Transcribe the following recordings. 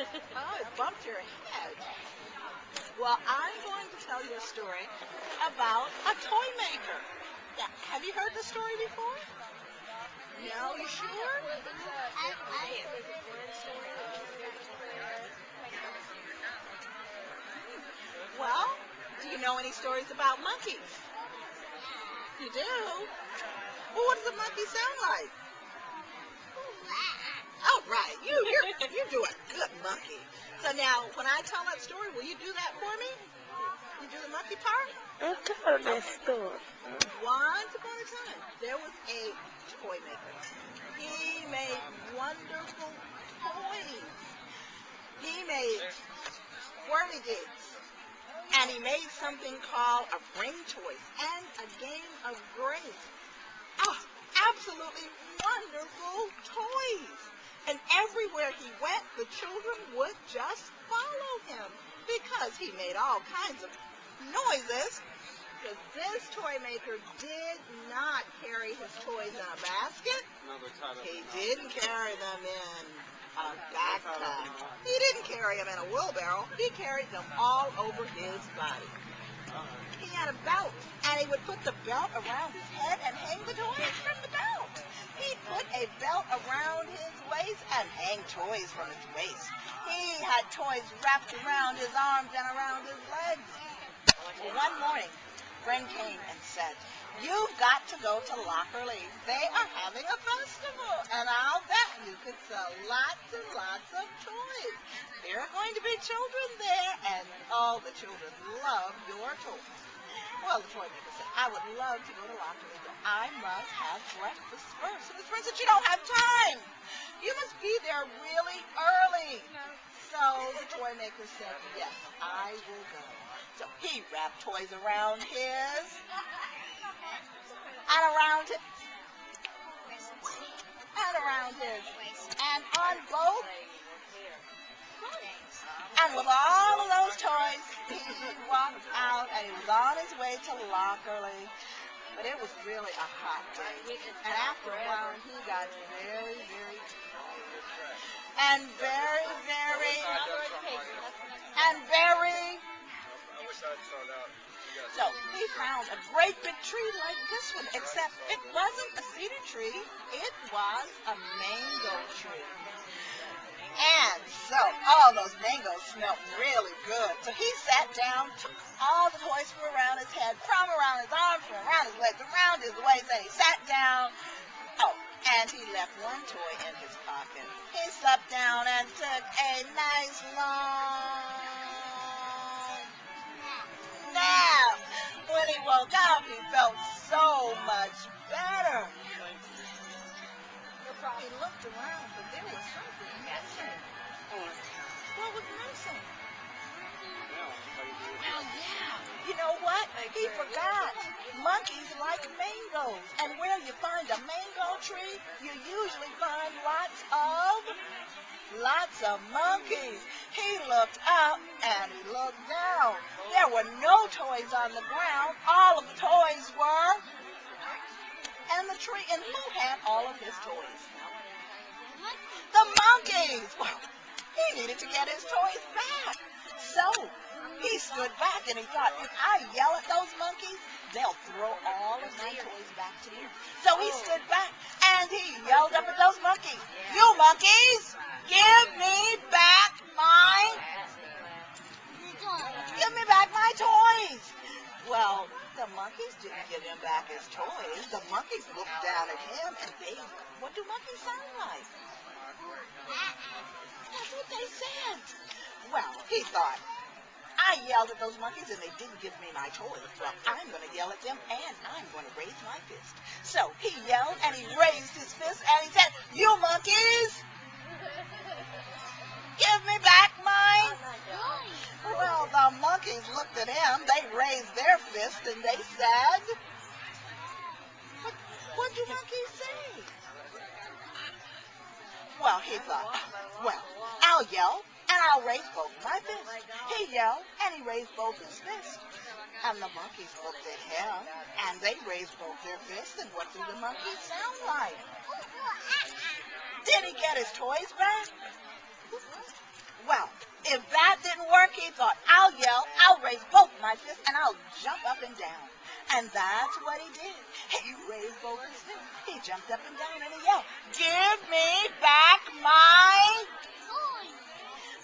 Oh, it bumped your head. Well, I'm going to tell you a story about a toy maker. Yeah, have you heard this story before? No, you sure? Well, do you know any stories about monkeys? You do? Well, what does a monkey sound like? Oh, right. You do a good monkey. So now, when I tell that story, will you do that for me? You do the monkey part? I told that story. Once upon a time, there was a toy maker. He made wonderful toys. He made whirligigs. And he made something called a ring toy and a game of grace. Oh, absolutely wonderful toys. And everywhere he went, the children would just follow him because he made all kinds of noises. Because this toy maker did not carry his toys in a basket. He didn't carry them in a backpack. He didn't carry them in a wheelbarrow. He carried them all over his body. He had a belt, and he would put the belt around his head and hang the toys from the belt. He'd put a belt around his waist and hang toys from his waist. He had toys wrapped around his arms and around his legs. Well, one morning, a friend came and said, "You've got to go to Lockerly. They are having a festival, and I'll bet you could sell lots and lots of toys. There are going to be children there, and all the children love your toys." Well, the toy maker said, "I would love to go to Lockerly, but I must have breakfast first." And his friend said, "You don't have time. You must be there really early." So the toy maker said, "Yes, I will go." So he wrapped toys around his and around his and around his and on both. And with all of those toys, he walked out and he was on his way to Lockerly. But it was really a hot day. And after a while, he got very, very tired. And very. So he found a great big tree like this one, except it wasn't a cedar tree. It was a mango tree. And so all those mangoes smelled really good. So he sat down, took all the toys from around his head, from around his arms, from around his legs, around his waist, and he sat down. Oh, and he left one toy in his pocket. He slept down and took a nice long nap. When he woke up, he felt so much better. He looked around, but there was something missing. What was missing? Well, yeah. You know what? He forgot. Monkeys like mangoes. And where you find a mango tree, you usually find lots of monkeys. He looked up and he looked down. There were no toys on the ground. All of the toys were in the tree. And who had all of his toys? The monkeys. Well, he needed to get his toys back. So he stood back and he thought, if I yell at those monkeys, they'll throw all of my toys back to me. So he stood back and he yelled up at those monkeys, "You monkeys, give me back my toys." Well, the monkeys didn't give him back his toys. The monkeys looked down at him and what do monkeys sound like? That's what they said. Well, he thought, I yelled at those monkeys and they didn't give me my toys. Well, I'm going to yell at them and I'm going to raise my fist. So he yelled and he raised his fist and he said, "You monkeys, give me back mine." Well, the monkeys looked at him. They raised their fist and they said, what do monkeys say? Well, he thought, well, I'll yell and I'll raise both my fists. He yelled and he raised both his fists. And the monkeys looked at him and they raised both their fists. And what do the monkeys sound like? Did he get his toys back? Well, Well, I'll raise both my fists and I'll jump up and down. And that's what he did. He raised both his fists. He jumped up and down and he yelled, "Give me back my..."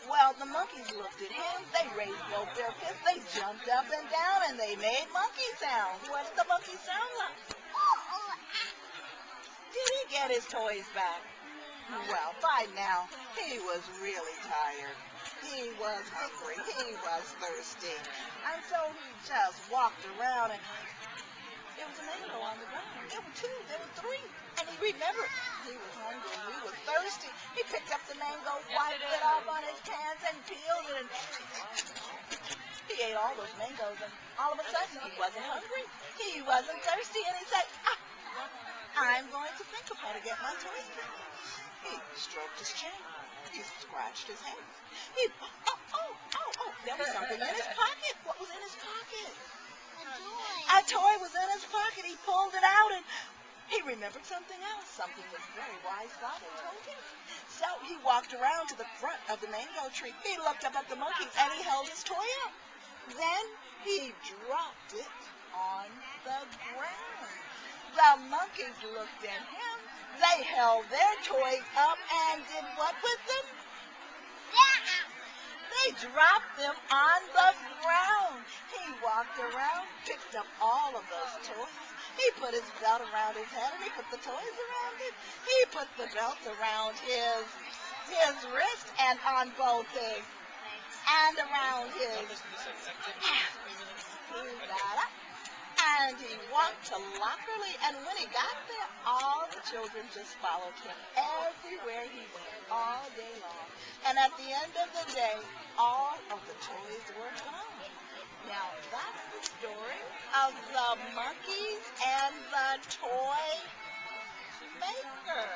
Well, the monkeys looked at him. They raised both their fists. They jumped up and down and they made monkey sounds. What did the monkey sound like? Did he get his toys back? Well, by now, he was really tired. He was hungry. He was thirsty. And so he just walked around and there was a mango on the ground. There were two. There were three. And he remembered he was hungry. He was thirsty. He picked up the mango, wiped it off on his hands and peeled it. And he ate all those mangoes. And all of a sudden, he wasn't hungry. He wasn't thirsty. And he said, I'm going to think of how to get my toys back. He stroked his chin. He scratched his head. There was something in his pocket. What was in his pocket? A toy was in his pocket. He pulled it out and he remembered something else. Something his very wise father told him. So he walked around to the front of the mango tree. He looked up at the monkeys and he held his toy up. Then he dropped it on the ground. The monkeys looked at him. They held their toys up and did what with them? They dropped them on the ground. He walked around, picked up all of those toys. He put his belt around his head and he put the toys around him. He put the belt around his wrist and on both his and around his. He got up and he walked to Lockerly, and when he got there, all the children just followed him everywhere he went all day long. And at the end of the day, all of the toys were gone. Now, that's the story of the monkeys and the toy maker.